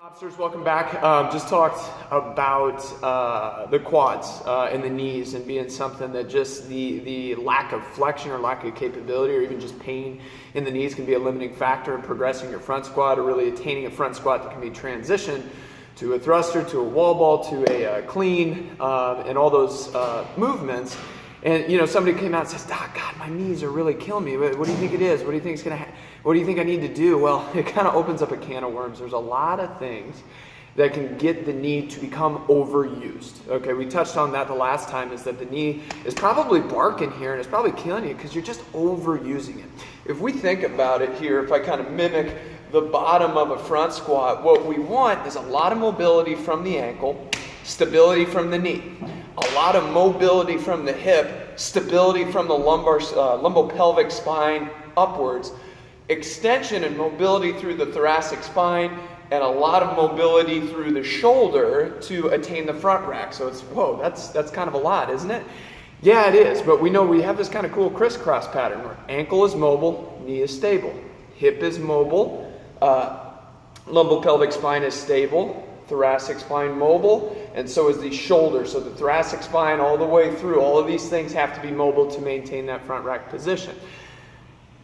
Officers, welcome back. Just talked about the quads and the knees and being something that just the lack of flexion or lack of capability or even just pain in the knees can be a limiting factor in progressing your front squat or really attaining a front squat that can be transitioned to a thruster, to a wall ball, to a clean, and all those movements. And you know, somebody came out and says, "Doc, God, my knees are really killing me. What do you think it is? What do you think it's gonna what do you think I need to do?" Well, it kind of opens up a can of worms. There's a lot of things that can get the knee to become overused. Okay, we touched on that the last time, is that the knee is probably barking here and it's probably killing you because you're just overusing it. If we think about it here, if I kind of mimic the bottom of a front squat, what we want is a lot of mobility from the ankle, stability from the knee, a lot of mobility from the hip, stability from the lumbopelvic spine upwards, extension and mobility through the thoracic spine, and a lot of mobility through the shoulder to attain the front rack. So it's, whoa, that's kind of a lot, isn't it? Yeah, it is, but we know we have this kind of cool crisscross pattern where ankle is mobile, knee is stable, hip is mobile, lumbopelvic spine is stable, thoracic spine mobile, and so is the shoulder. So the thoracic spine all the way through, all of these things have to be mobile to maintain that front rack position.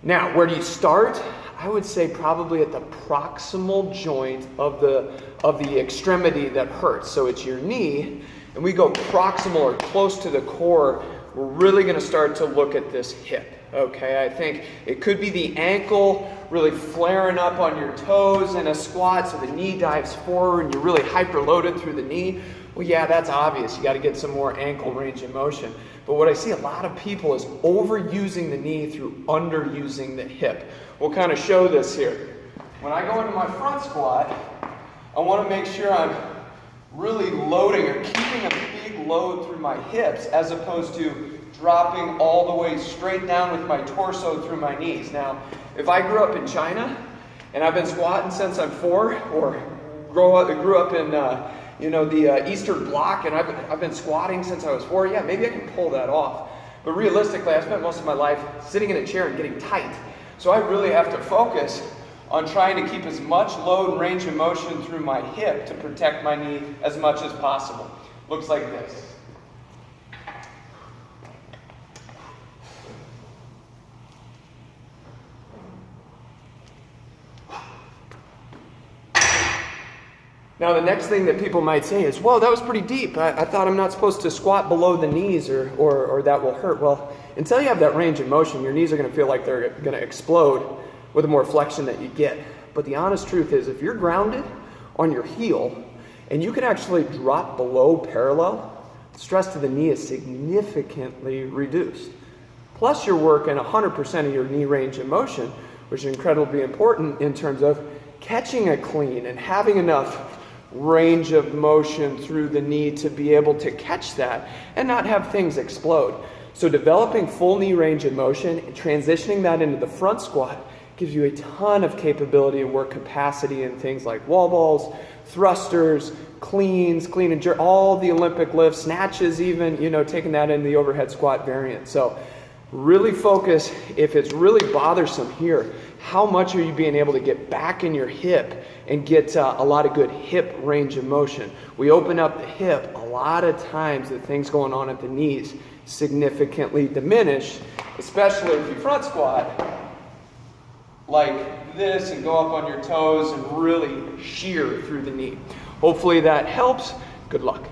Now, where do you start? I would say probably at the proximal joint of the extremity that hurts. So it's your knee, and we go proximal or close to the core. We're really going to start to look at this hip. Okay, I think it could be the ankle really flaring up on your toes in a squat, so the knee dives forward and you're really hyper-loaded through the knee. Well, yeah, that's obvious. You got to get some more ankle range of motion. But what I see a lot of people is overusing the knee through underusing the hip. We'll kind of show this here. When I go into my front squat, I want to make sure I'm really loading or keeping a big load through my hips as opposed to dropping all the way straight down with my torso through my knees. Now, if I grew up in China and I've been squatting since I'm 4, or grew up in the Eastern Bloc and I've been squatting since I was 4, yeah, maybe I can pull that off. But realistically, I spent most of my life sitting in a chair and getting tight. So I really have to focus on trying to keep as much load and range of motion through my hip to protect my knee as much as possible. Looks like this. Now, the next thing that people might say is, "Whoa, that was pretty deep. I thought I'm not supposed to squat below the knees or that will hurt." Well, until you have that range of motion, your knees are going to feel like they're going to explode with the more flexion that you get. But the honest truth is, if you're grounded on your heel and you can actually drop below parallel, stress to the knee is significantly reduced. Plus, you're working 100% of your knee range of motion, which is incredibly important in terms of catching a clean and having enough range of motion through the knee to be able to catch that and not have things explode. So developing full knee range of motion and transitioning that into the front squat gives you a ton of capability and work capacity in things like wall balls, thrusters, cleans, clean and jerk, all the Olympic lifts, snatches even, taking that in the overhead squat variant. So really focus, if it's really bothersome here, how much are you being able to get back in your hip and get a lot of good hip range of motion? We open up the hip, a lot of times the things going on at the knees significantly diminish, especially if you front squat like this and go up on your toes and really shear through the knee. Hopefully that helps. Good luck.